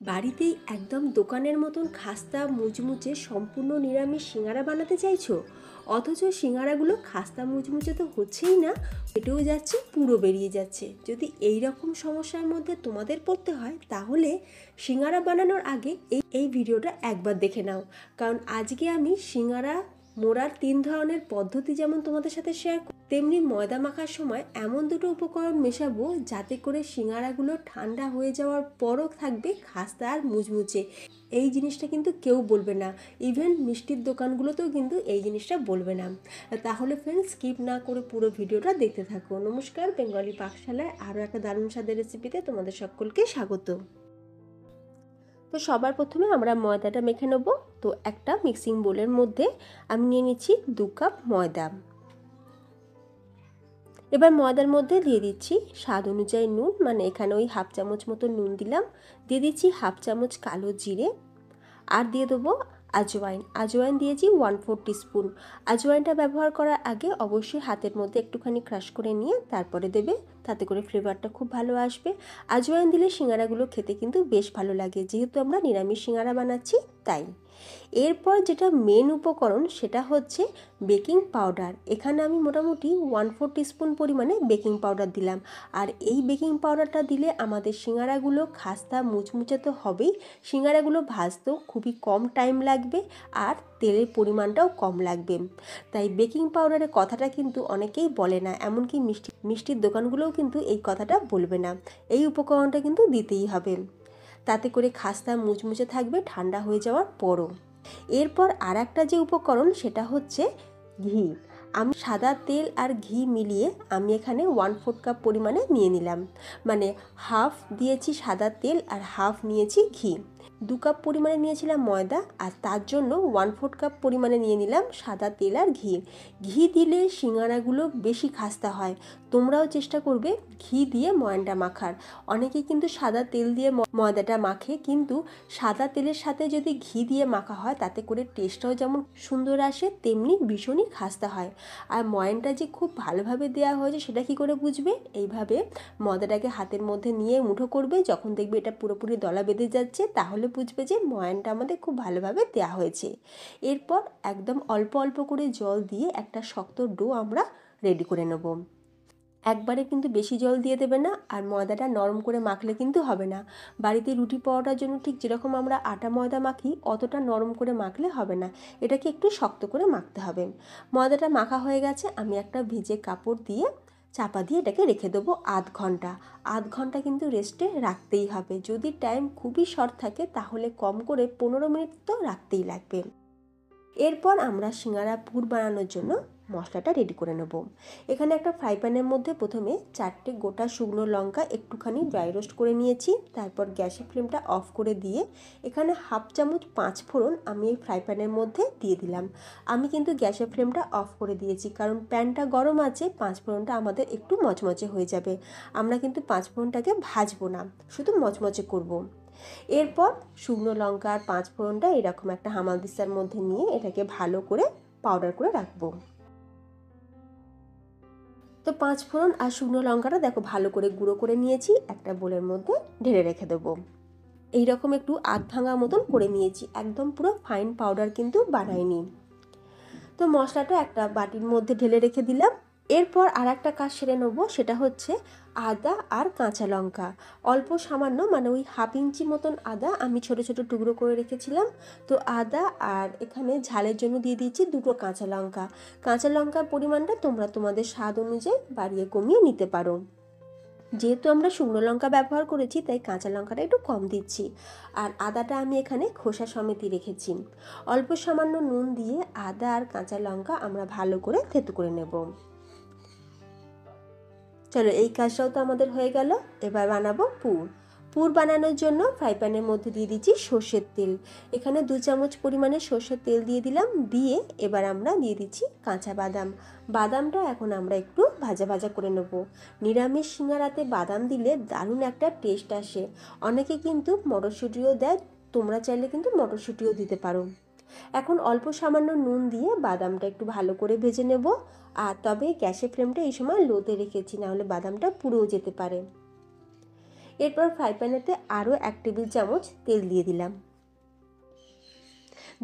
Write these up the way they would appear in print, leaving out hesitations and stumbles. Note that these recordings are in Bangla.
বাড়িতেই একদম দোকানের মতন খাস্তা মুচমুচে সম্পূর্ণ নিরামিষ সিঙ্গারা বানাতে চাইছো, অথচ সিঙ্গারাগুলো খাস্তা মুচমুচে তো হচ্ছেই না, পেটেও যাচ্ছে, পুরো বেরিয়ে যাচ্ছে। যদি এই রকম সমস্যার মধ্যে তোমাদের পড়তে হয় তাহলে সিঙ্গারা বানানোর আগে এই ভিডিওটা একবার দেখে নাও। কারণ আজকে আমি সিঙ্গারা মোড়ার 3 ধরনের পদ্ধতি যেমন তোমাদের সাথে শেয়ার, তেমনি ময়দা মাখার সময় এমন দুটো উপকরণ মেশাবো যাতে করে সিঙ্গারাগুলো ঠান্ডা হয়ে যাওয়ার পরও থাকবে খাস্তা আর মুচমুচে। এই জিনিসটা কিন্তু কেউ বলবে না, ইভেন মিষ্টির দোকানগুলোতেও কিন্তু এই জিনিসটা বলবে না। তাহলে ফ্রেন্ডস, স্কিপ না করে পুরো ভিডিওটা দেখতে থাকো। নমস্কার, বেঙ্গলি পাকশালায় আরও একটা দারুণ স্বাদের রেসিপিতে তোমাদের সকলকে স্বাগত। তো সবার প্রথমে আমরা ময়দাটা মেখে নেব। তো একটা মিক্সিং বোলের মধ্যে আমি নিয়ে নিচ্ছি 2 কাপ ময়দা। এবার ময়দার মধ্যে দিয়ে দিচ্ছি স্বাদ অনুযায়ী নুন, মানে এখানে ওই হাফ চামচ মতো নুন দিলাম। দিয়ে দিচ্ছি হাফ চামচ কালো জিরে, আর দিয়ে দেবো আজওয়াইন দিয়েছি 1/4 টিস্পুন। আজওয়াইনটা ব্যবহার করার আগে অবশ্যই হাতের মধ্যে একটুখানি ক্রাশ করে নিয়ে তারপরে দেবে, তাতে করে ফ্লেভারটা খুব ভালো আসবে। আজওয়াইন দিলে সিঙ্গারাগুলো খেতে কিন্তু বেশ ভালো লাগে, যেহেতু আমরা নিরামিষ সিঙ্গারা বানাচ্ছি তাই। এরপর যেটা মেন উপকরণ সেটা হচ্ছে বেকিং পাউডার। এখানে আমি মোটামুটি 1/4 টিস্পুন পরিমাণে বেকিং পাউডার দিলাম। আর এই বেকিং পাউডারটা দিলে আমাদের সিঙ্গারাগুলো খাস্তা মুচমুচে তো হবেই, সিঙ্গারাগুলো ভাজতেও খুবই কম টাইম লাগবে আর তেলের পরিমাণটাও কম লাগবে। তাই বেকিং পাউডারের কথাটা কিন্তু অনেকেই বলে না, এমনকি মিষ্টির দোকানগুলোও কিন্তু এই কথাটা বলবে না। এই উপকরণটা কিন্তু দিতেই হবে, তাতে করে খাস্তা মুচমুচে থাকবে ঠান্ডা হয়ে যাওয়ার পরও। এরপর আর একটা যে উপকরণ সেটা হচ্ছে ঘি। আমি সাদা তেল আর ঘি মিলিয়ে আমি এখানে 1/4 কাপ পরিমাণে নিয়ে নিলাম, মানে হাফ দিয়েছি সাদা তেল আর হাফ নিয়েছি ঘি। 2 কাপ পরিমাণে নিয়েছিলাম ময়দা, আর তার জন্য 1/4 কাপ পরিমাণে নিয়ে নিলাম সাদা তেল আর ঘি। ঘি দিলে সিঙ্গারাগুলো বেশি খাস্তা হয়, তোমরাও চেষ্টা করবে ঘি দিয়ে ময়ানটা মাখার। অনেকেই কিন্তু সাদা তেল দিয়ে ময়দাটা মাখে, কিন্তু সাদা তেলের সাথে যদি ঘি দিয়ে মাখা হয় তাতে করে টেস্টটাও যেমন সুন্দর আসে, তেমনি ভীষণই খাস্তা হয়। আর ময়ানটা যে খুব ভালোভাবে দেওয়া হয়েছে সেটা কি করে বুঝবে? এইভাবে ময়দাটাকে হাতের মধ্যে নিয়ে মুঠো করবে, যখন দেখবে এটা পুরোপুরি দলা বেঁধে যাচ্ছে তাহলে বুঝবে যে ময়ানটা আমাদের খুব ভালোভাবে দেওয়া হয়েছে। এরপর একদম অল্প অল্প করে জল দিয়ে একটা শক্ত ডো আমরা রেডি করে নেব। একবারে কিন্তু বেশি জল দিয়ে দেবে না, আর ময়দাটা নরম করে মাখলে কিন্তু হবে না। বাড়িতে রুটি পাওয়াটার জন্য ঠিক যেরকম আমরা আটা ময়দা মাখি অতটা নরম করে মাখলে হবে না, এটাকে একটু শক্ত করে মাখতে হবে। ময়দাটা মাখা হয়ে গেছে, আমি একটা ভিজে কাপড় দিয়ে চাপা দিয়ে এটাকে রেখে দেবো আধ ঘন্টা কিন্তু রেস্টে রাখতেই হবে। যদি টাইম খুবই শর্ট থাকে তাহলে কম করে 15 মিনিট তো রাখতেই লাগবে। এরপর আমরা সিঙ্গারা পুর বানানোর জন্য মশলাটা রেডি করে নেব। এখানে একটা ফ্রাই প্যানের মধ্যে প্রথমে 4টে গোটা শুকনো লঙ্কা একটুখানি ড্রাই রোস্ট করে নিয়েছি। তারপর গ্যাসের ফ্লেমটা অফ করে দিয়ে এখানে হাফ চামচ 5 ফোড়ন আমি এই ফ্রাই প্যানের মধ্যে দিয়ে দিলাম। আমি কিন্তু গ্যাসের ফ্লেমটা অফ করে দিয়েছি, কারণ প্যানটা গরম আছে, 5 ফোড়নটা আমাদের একটু মচমচে হয়ে যাবে। আমরা কিন্তু 5 ফোড়নটাকে ভাজবো না, শুধু মচমচে করব। এরপর শুকনো লঙ্কা আর 5 ফোড়নটা এরকম একটা হামালদিস্তার মধ্যে নিয়ে এটাকে ভালো করে পাউডার করে রাখবো। তো 5 ফোড়ন আর শুকনো লঙ্কাটা দেখো ভালো করে গুঁড়ো করে নিয়েছি, একটা বোলের মধ্যে ঢেলে রেখে দেবো। এইরকম একটু আধ ভাঙা মতন করে নিয়েছি, একদম পুরো ফাইন পাউডার কিন্তু বানাইনি। তো মশলাটা একটা বাটির মধ্যে ঢেলে রেখে দিলাম। এরপর আর একটা কাজ সেরে নেবো, সেটা হচ্ছে আদা আর কাঁচা লঙ্কা। অল্প সামান্য, মানে ওই হাফ ইঞ্চি মতন আদা আমি ছোট ছোট টুকরো করে রেখেছিলাম। তো আদা, আর এখানে ঝালের জন্য দিয়ে দিয়েছি 2টো কাঁচা লঙ্কা। কাঁচা লঙ্কার পরিমাণটা তোমরা তোমাদের স্বাদ অনুযায়ী বাড়িয়ে কমিয়ে নিতে পারো। যেহেতু আমরা শুকনো লঙ্কা ব্যবহার করেছি তাই কাঁচা লঙ্কাটা একটু কম দিচ্ছি। আর আদাটা আমি এখানে খোসা সমেতই রেখেছি। অল্প সামান্য নুন দিয়ে আদা আর কাঁচা লঙ্কা আমরা ভালো করে থেতো করে নেব। চলো, এই কাজটাও তো আমাদের হয়ে গেল। এবার বানাবো পুর বানানোর জন্য ফ্রাই প্যানের মধ্যে দিয়ে দিচ্ছি সর্ষের তেল। এখানে 2 চামচ পরিমাণে সর্ষের তেল দিয়ে দিলাম। দিয়ে এবার আমরা দিয়ে দিচ্ছি কাঁচা বাদামটা এখন আমরা একটু ভাজা ভাজা করে নেব। নিরামিষ সিঙ্গারাতে বাদাম দিলে দারুণ একটা টেস্ট আসে। অনেকে কিন্তু মটরশুঁটিও দেয়, তোমরা চাইলে কিন্তু মটরশুঁটিও দিতে পারো। এখন অল্প সামান্য নুন দিয়ে বাদামটা একটু ভালো করে ভেজে নেব। আর তবে গ্যাসের ফ্লেমটা এই সময় লোতে রেখেছি, নাহলে বাদামটা পুড়েও যেতে পারে। এরপর ফ্রাই প্যানেতে আরও 1 টেবিল চামচ তেল দিয়ে দিলাম।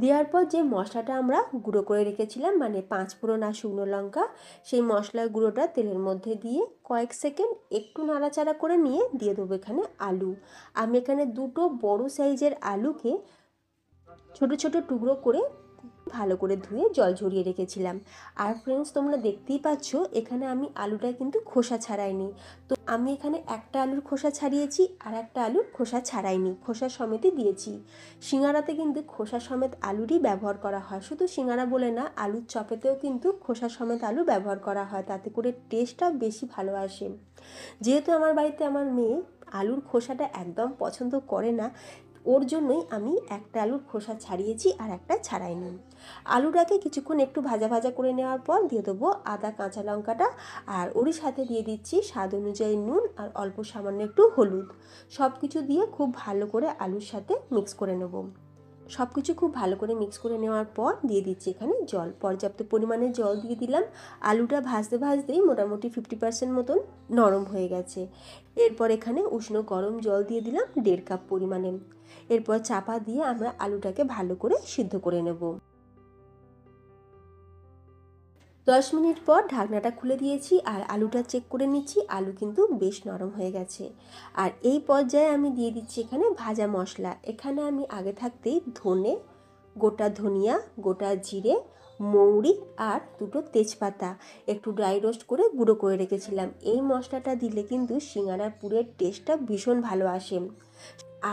দেওয়ার পর যে মশলাটা আমরা গুঁড়ো করে রেখেছিলাম মানে 5 ফোড়ন আর শুকনো লঙ্কা, সেই মশলার গুঁড়োটা তেলের মধ্যে দিয়ে কয়েক সেকেন্ড একটু নাড়াচাড়া করে নিয়ে দিয়ে দেবো এখানে আলু। আমি এখানে 2টো বড় সাইজের আলুকে ছোট ছোট টুকরো করে ভালো করে ধুয়ে জল ঝরিয়ে রেখেছিলাম। আর ফ্রেন্ডস, তোমরা দেখতেই পাচ্ছ এখানে আমি আলুটা কিন্তু খোসা ছাড়াইনি। তো আমি এখানে একটা আলুর খোসা ছাড়িয়েছি আর একটা আলুর খোসা ছাড়াইনি, খোসা সমেতই দিয়েছি। সিঙ্গারাতে কিন্তু খোসা সমেত আলুরই ব্যবহার করা হয়, শুধু সিঙ্গারা বলে না, আলুর চপেতেও কিন্তু খোসা সমেত আলু ব্যবহার করা হয়, তাতে করে টেস্টটা বেশি ভালো আসে। যেহেতু আমার বাড়িতে আমার মেয়ে আলুর খোসাটা একদম পছন্দ করে না, ওর জন্যই আমি একটা আলুর খোসা ছাড়িয়েছি আর একটা ছাড়াইনি। আলুটাকে কিছুক্ষণ একটু ভাজা ভাজা করে নেওয়ার পর দিয়ে দেবো আদা কাঁচা লঙ্কাটা, আর ওর সাথে দিয়ে দিচ্ছি স্বাদ অনুযায়ী নুন আর অল্প সামান্য একটু হলুদ। সব কিছু দিয়ে খুব ভালো করে আলুর সাথে মিক্স করে নেব। সব কিছু খুব ভালো করে মিক্স করে নেওয়ার পর দিয়ে দিচ্ছি এখানে জল, পর্যাপ্ত পরিমাণে জল দিয়ে দিলাম। আলুটা ভাজতে ভাজতেই মোটামুটি 50% মতন নরম হয়ে গেছে। এরপর এখানে উষ্ণ গরম জল দিয়ে দিলাম 1.5 কাপ পরিমাণে। এরপর চাপা দিয়ে আমরা আলুটাকে ভালো করে সিদ্ধ করে নেব। 10 মিনিট পর ঢাকনাটা খুলে দিয়েছি আর আলুটা চেক করে নিচ্ছি, আলু কিন্তু বেশ নরম হয়ে গেছে। আর এই পর্যায়ে আমি দিয়ে দিচ্ছি এখানে ভাজা মশলা। এখানে আমি আগে থাকতেই ধনে, গোটা ধনিয়া, গোটা জিরে, মৌরি আর 2টো তেজপাতা একটু ড্রাই রোস্ট করে গুঁড়ো করে রেখেছিলাম। এই মশলাটা দিলে কিন্তু সিঙ্গারার পুরের টেস্টটা ভীষণ ভালো আসে।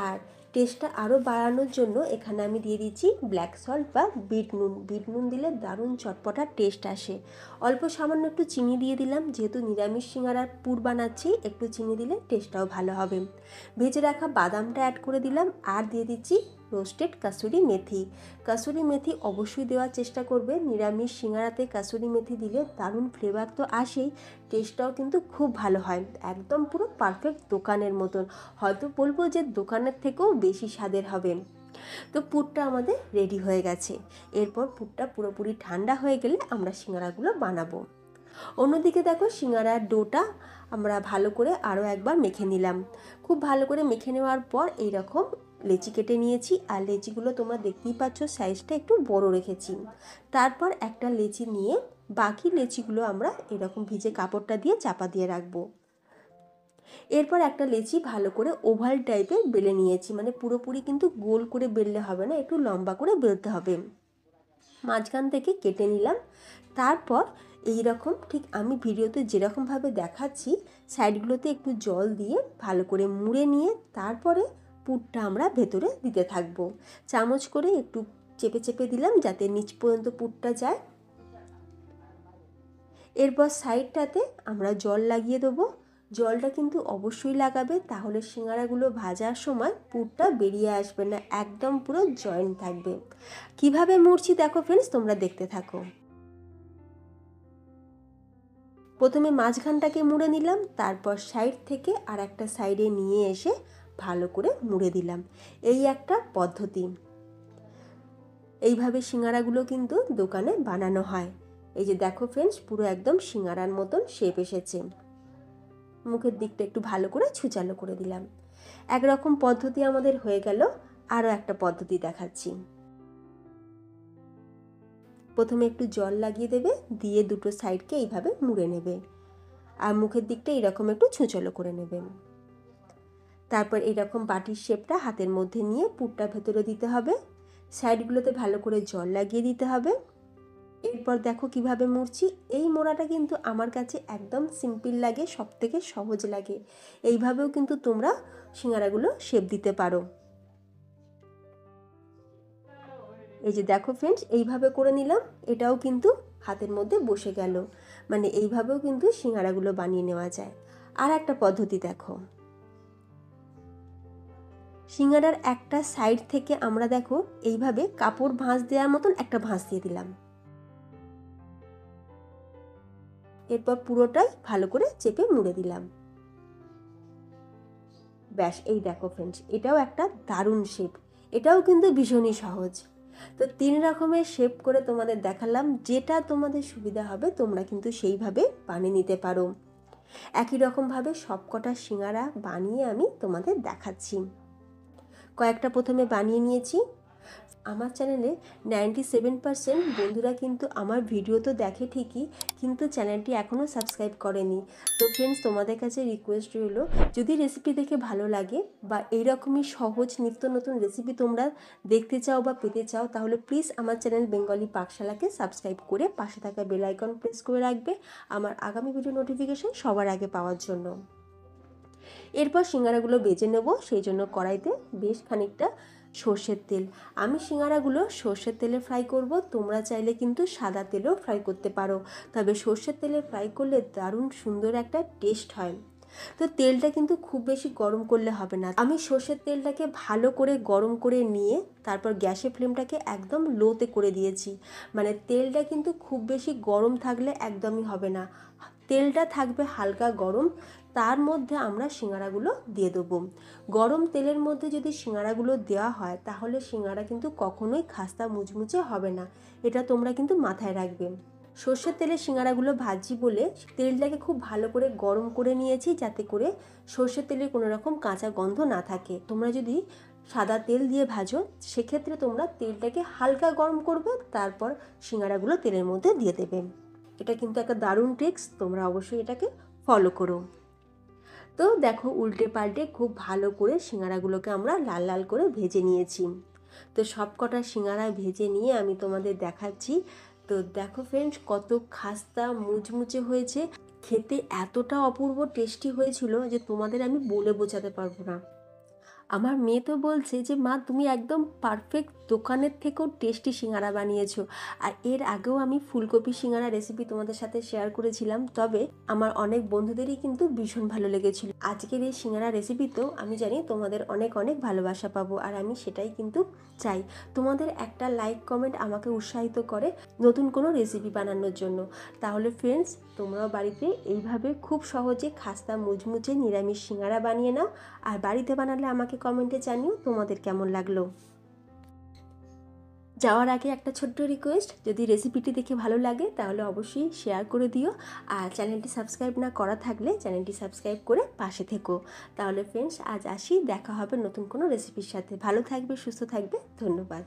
আর টেস্টটা আরও বাড়ানোর জন্য এখানে আমি দিয়ে দিচ্ছি ব্ল্যাক সল্ট বা বিট নুন। বিট নুন দিলে দারুণ চটপটা টেস্ট আসে। অল্প সামান্য একটু চিনি দিয়ে দিলাম, যেহেতু নিরামিষ সিঙ্গারার পুর বানাচ্ছি, একটু চিনি দিলে টেস্টটাও ভালো হবে। ভেজে রাখা বাদামটা অ্যাড করে দিলাম আর দিয়ে দিচ্ছি রোস্টেড কাসুরি মেথি। কাসুরি মেথি অবশ্যই দেওয়ার চেষ্টা করবে, নিরামিষ সিঙ্গারাতে কাসুরি মেথি দিলে দারুণ ফ্লেভার তো আসেই, টেস্টটাও কিন্তু খুব ভালো হয়, একদম পুরো পারফেক্ট দোকানের মতন, হয়তো বলবো যে দোকানের থেকেও বেশি স্বাদের হবে। তো পুরটা আমাদের রেডি হয়ে গেছে। এরপর পুরটা পুরোপুরি ঠান্ডা হয়ে গেলে আমরা সিঙ্গারাগুলো বানাবো। অন্যদিকে দেখো সিঙ্গারার ডোটা আমরা ভালো করে আরও একবার মেখে নিলাম। খুব ভালো করে মেখে নেওয়ার পর এইরকম লেচি কেটে নিয়েছি, আর লেচিগুলো তোমরা দেখতেই পাচ্ছ সাইজটা একটু বড় রেখেছি। তারপর একটা লেচি নিয়ে বাকি লেচিগুলো আমরা এরকম ভিজে কাপড়টা দিয়ে চাপা দিয়ে রাখবো। এরপর একটা লেচি ভালো করে ওভাল টাইপের বেলে নিয়েছি, মানে পুরোপুরি কিন্তু গোল করে বেললে হবে না, একটু লম্বা করে বেলতে হবে। মাঝখান থেকে কেটে নিলাম। তারপর এই রকম ঠিক আমি ভিডিওতে যেরকমভাবে দেখাচ্ছি সাইডগুলোতে একটু জল দিয়ে ভালো করে মুড়ে নিয়ে তারপরে পুরটা আমরা ভেতরে দিতে থাকবো। চামচ করে একটু চেপে চেপে দিলাম যাতে নিচ পর্যন্ত পুরটা যায়। এরপর সাইডটাতে আমরা জল লাগিয়ে দেবো। জলটা কিন্তু অবশ্যই লাগাবে, তাহলে সিঙ্গারাগুলো ভাজার সময় পুরটা বেরিয়ে আসবে না, একদম পুরো জয়েন্ট থাকবে। কিভাবে মুড়ছি দেখো ফ্রেন্ডস, তোমরা দেখতে থাকো। প্রথমে মাঝখানটাকে মুড়ে নিলাম, তারপর সাইড থেকে আর একটা সাইডে নিয়ে এসে ভালো করে মুড়ে দিলাম। এই একটা পদ্ধতি। এইভাবে সিঙ্গারাগুলো কিন্তু দোকানে বানানো হয়। এই যে দেখো ফ্রেন্ডস, পুরো একদম সিঙ্গারার মতন শেপ এসেছে। মুখের দিকটা একটু ভালো করে ছুচালো করে দিলাম। একরকম পদ্ধতি আমাদের হয়ে গেল। আরও একটা পদ্ধতি দেখাচ্ছি। প্রথমে একটু জল লাগিয়ে দেবে, দিয়ে 2টো সাইডকে এইভাবে মুড়ে নেবে আর মুখের দিকটা এরকম একটু ছুঁচলো করে নেবে। তারপর এইরকম বাটির শেপটা হাতের মধ্যে নিয়ে পুরটা ভেতরে দিতে হবে, সাইডগুলোতে ভালো করে জল লাগিয়ে দিতে হবে। এরপর দেখো কিভাবে মুড়ছি। এই মোড়াটা কিন্তু আমার কাছে একদম সিম্পল লাগে, সবথেকে সহজ লাগে। এইভাবেও কিন্তু তোমরা সিঙ্গারাগুলো শেপ দিতে পারো। এই যে দেখো ফ্রেন্ডস, এইভাবে করে নিলাম, এটাও কিন্তু হাতের মধ্যে বসে গেল। মানে এইভাবেও কিন্তু সিঙ্গারাগুলো বানিয়ে নেওয়া যায়। আর একটা পদ্ধতি দেখো, সিঙ্গারার একটা সাইড থেকে আমরা দেখো এইভাবে কাপড় ভাঁজ দেওয়ার মতন একটা ভাঁজ দিয়ে দিলাম। এরপর পুরোটাই ভালো করে চেপে মুড়ে দিলাম। ব্যাস, এই দেখো ফ্রেন্ডস, এটাও একটা দারুণ শেপ, এটাও কিন্তু ভীষণই সহজ। তো 3 রকমের শেপ করে তোমাদের দেখালাম, যেটা তোমাদের সুবিধা হবে তোমরা কিন্তু সেইভাবে বানিয়ে নিতে পারো। একই রকমভাবে সবকটা সিঙ্গারা বানিয়ে আমি তোমাদের দেখাচ্ছি। কয়েকটা প্রথমে বানিয়ে নিয়েছি। আমার চ্যানেলে 97% বন্ধুরা কিন্তু আমার ভিডিও তো দেখে ঠিকই, কিন্তু চ্যানেলটি এখনও সাবস্ক্রাইব করেনি। তো ফ্রেন্ডস, তোমাদের কাছে রিকোয়েস্ট রইল, যদি রেসিপি দেখে ভালো লাগে বা এইরকমই সহজ নিত্য নতুন রেসিপি তোমরা দেখতে চাও বা পেতে চাও, তাহলে প্লিজ আমার চ্যানেল বেঙ্গলি পাকশালাকে সাবস্ক্রাইব করে পাশে থাকা বেল আইকন প্রেস করে রাখবে আমার আগামী ভিডিও নোটিফিকেশন সবার আগে পাওয়ার জন্য। এরপর সিঙ্গারাগুলো বেজে নেব, সেই জন্য কড়াইতে বেশ খানিকটা সর্ষের তেল। আমি সিঙ্গারাগুলো সর্ষের তেলে ফ্রাই করব, তোমরা চাইলে কিন্তু সাদা তেলেও ফ্রাই করতে পারো, তবে সর্ষের তেলে ফ্রাই করলে দারুণ সুন্দর একটা টেস্ট হয়। তো তেলটা কিন্তু খুব বেশি গরম করলে হবে না। আমি সর্ষের তেলটাকে ভালো করে গরম করে নিয়ে তারপর গ্যাসের ফ্লেমটাকে একদম লোতে করে দিয়েছি। মানে তেলটা কিন্তু খুব বেশি গরম থাকলে একদমই হবে না, তেলটা থাকবে হালকা গরম, তার মধ্যে আমরা সিঙ্গারাগুলো দিয়ে দেবো। গরম তেলের মধ্যে যদি সিঙ্গারাগুলো দেওয়া হয় তাহলে সিঙ্গারা কিন্তু কখনোই খাস্তা মুচমুচে হবে না, এটা তোমরা কিন্তু মাথায় রাখবে। সর্ষের তেলে সিঙ্গারাগুলো ভাজি বলে তেলটাকে খুব ভালো করে গরম করে নিয়েছি, যাতে করে সর্ষের তেলে কোনো রকম কাঁচা গন্ধ না থাকে। তোমরা যদি সাদা তেল দিয়ে ভাজো সেক্ষেত্রে তোমরা তেলটাকে হালকা গরম করবে, তারপর সিঙ্গারাগুলো তেলের মধ্যে দিয়ে দেবে। এটা কিন্তু একটা দারুণ ট্রিক্স, তোমরা অবশ্যই এটাকে ফলো করো। তো দেখো, উল্টে পাল্টে খুব ভালো করে সিঙ্গারাগুলোকে আমরা লাল লাল করে ভেজে নিয়েছি। তো সব কটা সিঙ্গারা ভেজে নিয়ে আমি তোমাদের দেখাচ্ছি। তো দেখো ফ্রেন্ডস, কত খাস্তা মুচমুচে হয়েছে, খেতে এতটা অপূর্ব টেস্টি হয়েছিল যে তোমাদের আমি বলে বোঝাতে পারবো না। আমার মেয়ে তো বলছে যে মা, তুমি একদম পারফেক্ট দোকানের থেকেও টেস্টি সিঙ্গারা বানিয়েছো। আর এর আগেও আমি ফুলকপি সিঙ্গারা রেসিপি তোমাদের সাথে শেয়ার করেছিলাম, তবে আমার অনেক বন্ধুদেরই কিন্তু ভীষণ ভালো লেগেছিল। আজকের এই সিঙ্গারা রেসিপিতেও আমি জানি তোমাদের অনেক অনেক ভালোবাসা পাবো, আর আমি সেটাই কিন্তু চাই। তোমাদের একটা লাইক কমেন্ট আমাকে উৎসাহিত করে নতুন কোনো রেসিপি বানানোর জন্য। তাহলে ফ্রেন্ডস, তোমরাও বাড়িতে এইভাবে খুব সহজে খাস্তা মুচমুচে নিরামিষ সিঙ্গারা বানিয়ে নাও, আর বাড়িতে বানালে আমাকে কমেন্টে জানিও তোমাদের কেমন লাগলো। যাওয়ার আগে একটা ছোট্ট রিকোয়েস্ট, যদি রেসিপিটি দেখে ভালো লাগে তাহলে অবশ্যই শেয়ার করে দিও, আর চ্যানেলটি সাবস্ক্রাইব না করা থাকলে চ্যানেলটি সাবস্ক্রাইব করে পাশে থেকো। তাহলে ফ্রেন্ডস, আজ আসি, দেখা হবে নতুন কোনো রেসিপির সাথে। ভালো থাকবে, সুস্থ থাকবে, ধন্যবাদ।